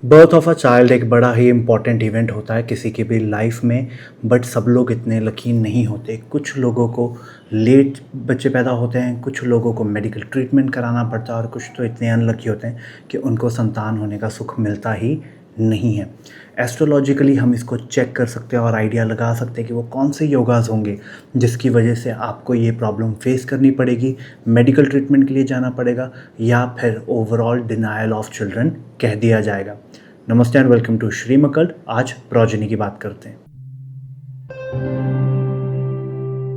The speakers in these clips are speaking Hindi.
बर्थ ऑफ अ चाइल्ड एक बड़ा ही इम्पॉर्टेंट इवेंट होता है किसी की भी लाइफ में। बट सब लोग इतने लकी नहीं होते। कुछ लोगों को लेट बच्चे पैदा होते हैं, कुछ लोगों को मेडिकल ट्रीटमेंट कराना पड़ता है और कुछ तो इतने अनलकी होते हैं कि उनको संतान होने का सुख मिलता ही नहीं है। एस्ट्रोलॉजिकली हम इसको चेक कर सकते हैं और आइडिया लगा सकते हैं कि वो कौन से योगाज़ होंगे जिसकी वजह से आपको ये प्रॉब्लम फेस करनी पड़ेगी, मेडिकल ट्रीटमेंट के लिए जाना पड़ेगा या फिर ओवरऑल डिनायल ऑफ चिल्ड्रन कह दिया जाएगा। नमस्ते एंड वेलकम टू श्री मकल्ड। आज प्रोजेनी की बात करते हैं।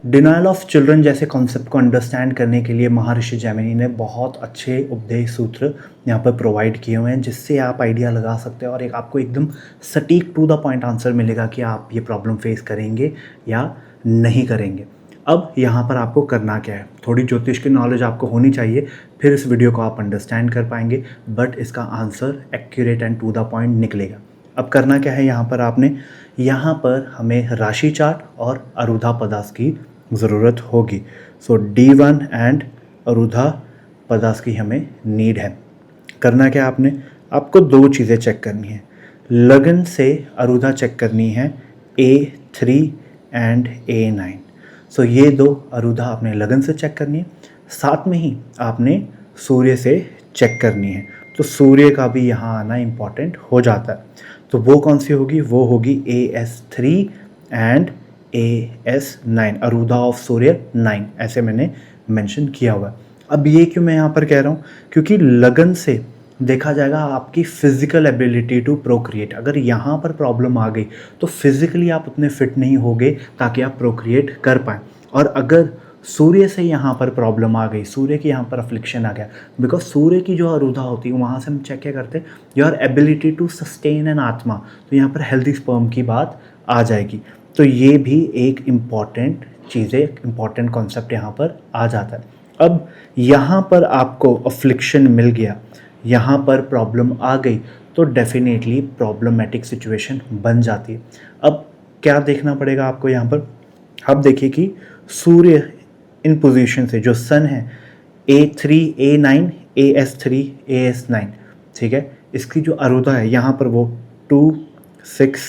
डिनायल ऑफ चिल्ड्रन जैसे कॉन्सेप्ट को अंडरस्टैंड करने के लिए महर्षि जैमिनी ने बहुत अच्छे उपदेश सूत्र यहाँ पर प्रोवाइड किए हुए हैं जिससे आप आइडिया लगा सकते हैं और एक आपको एकदम सटीक टू द पॉइंट आंसर मिलेगा कि आप ये प्रॉब्लम फेस करेंगे या नहीं करेंगे। अब यहाँ पर आपको करना क्या है, थोड़ी ज्योतिष की नॉलेज आपको होनी चाहिए, फिर इस वीडियो को आप अंडरस्टैंड कर पाएंगे, बट इसका answer accurate and to the point निकलेगा। अब करना क्या है, यहाँ पर हमें राशि चार्ट और अरुधा पदास की ज़रूरत होगी। सो D1 एंड अरुधा पदास की हमें नीड है। करना क्या आपको दो चीज़ें चेक करनी है। लगन से अरुधा चेक करनी है, A3 एंड A9। सो ये दो अरुधा आपने लगन से चेक करनी है, साथ में ही आपने सूर्य से चेक करनी है। तो सूर्य का भी यहाँ आना इम्पॉर्टेंट हो जाता है। तो वो कौन सी होगी, वो होगी AS3 एंड AS9, अरुधा ऑफ सूर्य 9, ऐसे मैंने मेंशन किया हुआ है। अब ये क्यों मैं यहाँ पर कह रहा हूँ, क्योंकि लगन से देखा जाएगा आपकी फिजिकल एबिलिटी टू प्रोक्रिएट। अगर यहाँ पर प्रॉब्लम आ गई तो फिजिकली आप उतने फिट नहीं होगे ताकि आप प्रोक्रिएट कर पाएँ। और अगर सूर्य से यहाँ पर प्रॉब्लम आ गई, सूर्य की यहाँ पर अफ्लिक्शन आ गया, बिकॉज सूर्य की जो अरुधा होती है वहाँ से हम चेक क्या करते हैं, your ability to sustain an आत्मा। तो यहाँ पर हेल्दी स्पर्म की बात आ जाएगी। तो ये भी एक इम्पॉर्टेंट चीज़ है, इम्पॉर्टेंट कॉन्सेप्ट यहाँ पर आ जाता है। अब यहाँ पर आपको अफ्लिक्शन मिल गया, यहाँ पर प्रॉब्लम आ गई तो डेफिनेटली प्रॉब्लमेटिक सिचुएशन बन जाती है। अब क्या देखना पड़ेगा आपको यहाँ पर, अब देखिए कि सूर्य इन पोजीशन से जो सन है A3 A9 AS3 AS9, ठीक है, इसकी जो अरुधा है यहाँ पर वो 2 6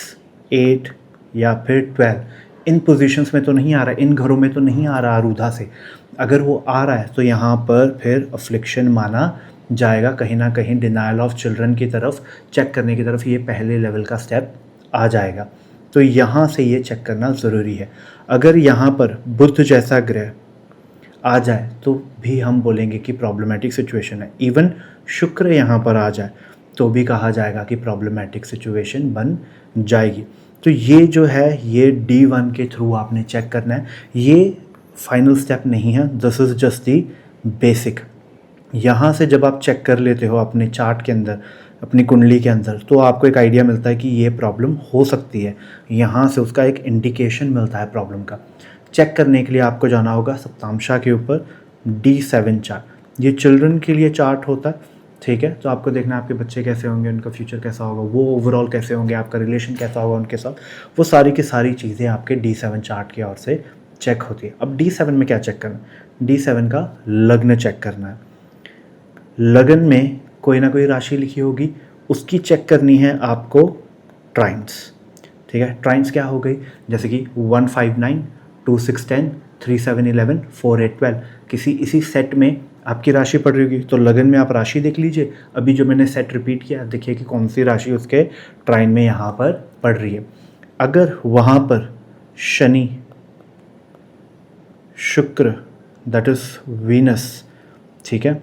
8 या फिर 12, इन पोजीशंस में तो नहीं आ रहा, इन घरों में तो नहीं आ रहा अरुधा से। अगर वो आ रहा है तो यहाँ पर फिर अफ्लिक्शन माना जाएगा, कहीं ना कहीं डिनायल ऑफ चिल्ड्रन की तरफ चेक करने की तरफ ये पहले लेवल का स्टेप आ जाएगा। तो यहाँ से ये चेक करना ज़रूरी है। अगर यहाँ पर बुध जैसा ग्रह आ जाए तो भी हम बोलेंगे कि प्रॉब्लमेटिक सिचुएशन है। इवन शुक्र यहाँ पर आ जाए तो भी कहा जाएगा कि प्रॉब्लमेटिक सिचुएशन बन जाएगी। तो ये जो है ये D1 के थ्रू आपने चेक करना है, ये फाइनल स्टेप नहीं है, this is just the basic. यहाँ से जब आप चेक कर लेते हो अपने चार्ट के अंदर, अपनी कुंडली के अंदर, तो आपको एक आइडिया मिलता है कि ये प्रॉब्लम हो सकती है। यहाँ से उसका एक इंडिकेशन मिलता है प्रॉब्लम का। चेक करने के लिए आपको जाना होगा सप्तांशा के ऊपर, D7 चार्ट। ये चिल्ड्रन के लिए चार्ट होता है, ठीक है। तो आपको देखना है आपके बच्चे कैसे होंगे, उनका फ्यूचर कैसा होगा, वो ओवरऑल कैसे होंगे, आपका रिलेशन कैसा होगा उनके साथ, वो सारी की सारी चीज़ें आपके D7 चार्ट की ओर से चेक होती है। अब D7 में क्या चेक करना है, D7 का लग्न चेक करना है। लगन में कोई ना कोई राशि लिखी होगी, उसकी चेक करनी है आपको ट्राइन्स, ठीक है। ट्राइन्स क्या हो गई, जैसे कि 1 5 9 2 6 10 3 7 11 4 8 12, किसी इसी सेट में आपकी राशि पड़ रही होगी। तो लगन में आप राशि देख लीजिए, अभी जो मैंने सेट रिपीट किया देखिए कि कौन सी राशि उसके ट्राइन में यहाँ पर पड़ रही है। अगर वहाँ पर शनि, शुक्र दैट इज़ वीनस, ठीक है,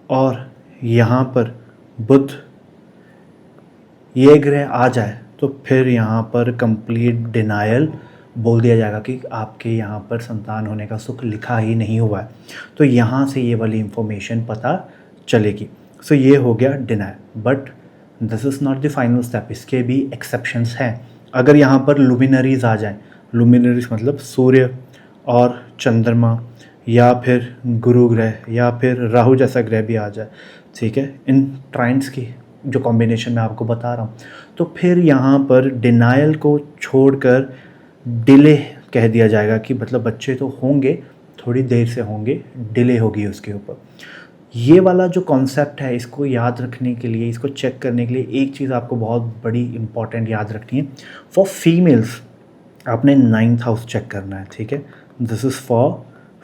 और यहाँ पर बुध, ये ग्रह आ जाए तो फिर यहाँ पर कंप्लीट डिनायल बोल दिया जाएगा कि आपके यहाँ पर संतान होने का सुख लिखा ही नहीं हुआ है। तो यहाँ से ये वाली इंफॉर्मेशन पता चलेगी। सो ये हो गया denial, but this is not the final step, इसके भी एक्सेप्शंस हैं। अगर यहाँ पर लुमिनरीज आ जाएं, लुमिनरीज मतलब सूर्य और चंद्रमा या फिर गुरु ग्रह या फिर राहु जैसा ग्रह भी आ जाए, ठीक है, इन ट्राइन्स की जो कॉम्बिनेशन मैं आपको बता रहा हूँ, तो फिर यहाँ पर डिनायल को छोड़कर डिले कह दिया जाएगा कि मतलब बच्चे तो होंगे, थोड़ी देर से होंगे, डिले होगी उसके ऊपर। ये वाला जो कॉन्सेप्ट है इसको याद रखने के लिए, इसको चेक करने के लिए एक चीज़ आपको बहुत बड़ी इंपॉर्टेंट याद रखनी है। फॉर फीमेल्स आपने 9th हाउस चेक करना है, ठीक है, दिस इज़ फॉर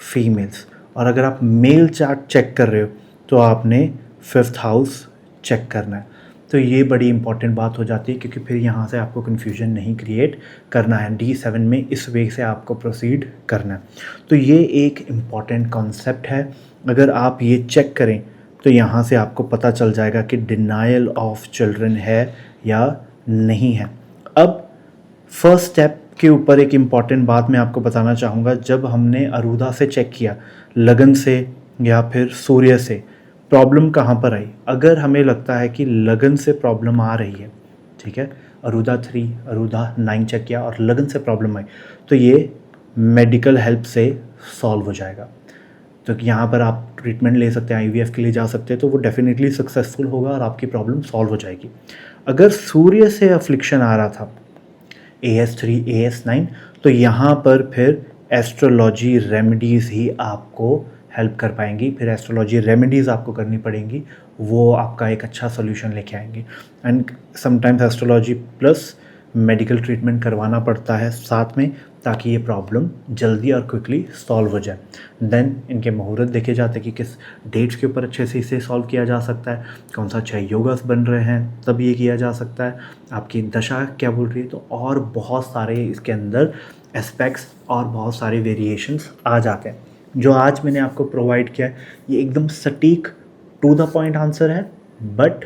फीमेल्स। और अगर आप मेल चार्ट चेक कर रहे हो तो आपने 5th हाउस चेक करना है। तो ये बड़ी इंपॉर्टेंट बात हो जाती है, क्योंकि फिर यहाँ से आपको कन्फ्यूजन नहीं क्रिएट करना है। D7 में इस वे से आपको प्रोसीड करना है। तो ये एक इम्पॉर्टेंट कॉन्सेप्ट है। अगर आप ये चेक करें तो यहाँ से आपको पता चल जाएगा कि डिनायल ऑफ चिल्ड्रन है या नहीं है। अब फर्स्ट स्टेप के ऊपर एक इम्पॉर्टेंट बात मैं आपको बताना चाहूँगा। जब हमने अरूदा से चेक किया, लगन से या फिर सूर्य से, प्रॉब्लम कहाँ पर आई? अगर हमें लगता है कि लगन से प्रॉब्लम आ रही है, ठीक है, अरूदा 3, अरूदा 9 चेक किया और लगन से प्रॉब्लम आई, तो ये मेडिकल हेल्प से सॉल्व हो जाएगा। तो यहाँ पर आप ट्रीटमेंट ले सकते हैं, IVF के लिए जा सकते हैं, तो वो डेफिनेटली सक्सेसफुल होगा और आपकी प्रॉब्लम सॉल्व हो जाएगी। अगर सूर्य से अफ्लिक्शन आ रहा था, AS3, AS9, तो यहाँ पर फिर एस्ट्रोलॉजी रेमेडीज़ ही आपको हेल्प कर पाएंगी। फिर एस्ट्रोलॉजी रेमेडीज़ आपको करनी पड़ेंगी, वो आपका एक अच्छा सोल्यूशन लेके आएंगे। And sometimes astrology plus medical treatment करवाना पड़ता है साथ में, ताकि ये प्रॉब्लम जल्दी और क्विकली सॉल्व हो जाए। देन इनके मुहूर्त देखे जाते हैं कि किस डेट्स के ऊपर अच्छे से इसे सॉल्व किया जा सकता है, कौन सा अच्छा योगास बन रहे हैं तब ये किया जा सकता है, आपकी दशा क्या बोल रही है। तो और बहुत सारे इसके अंदर एस्पेक्ट्स और बहुत सारे वेरिएशंस आ जाते हैं। जो आज मैंने आपको प्रोवाइड किया है ये एकदम सटीक टू द पॉइंट आंसर है, बट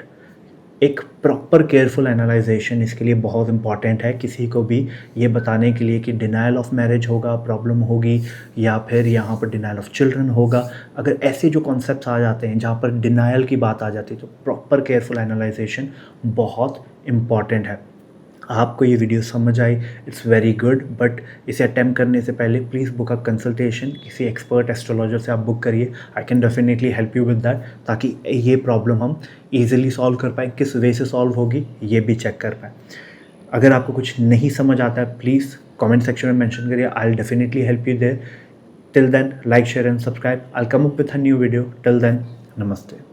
एक प्रॉपर केयरफुल एनालाइजेशन इसके लिए बहुत इंपॉर्टेंट है। किसी को भी ये बताने के लिए कि डिनायल ऑफ मैरिज होगा, प्रॉब्लम होगी, या फिर यहाँ पर डिनायल ऑफ चिल्ड्रन होगा, अगर ऐसे जो कॉन्सेप्ट्स आ जाते हैं जहाँ पर डिनायल की बात आ जाती है, तो प्रॉपर केयरफुल एनालाइजेशन बहुत इंपॉर्टेंट है। आपको ये वीडियो समझ आई, इट्स वेरी गुड, बट इसे अटैम्प्ट करने से पहले प्लीज़ बुक अप कंसल्टेशन, किसी एक्सपर्ट एस्ट्रोलॉजर से आप बुक करिए। I can definitely help you with that, ताकि ये प्रॉब्लम हम ईजिली सॉल्व कर पाएँ। किस वे से सॉल्व होगी ये भी चेक कर पाएँ। अगर आपको कुछ नहीं समझ आता है प्लीज़ कमेंट सेक्शन में मेंशन करिए, I will definitely help you there. Till then, like, share and subscribe. I will come up with a new video. Till then, नमस्ते।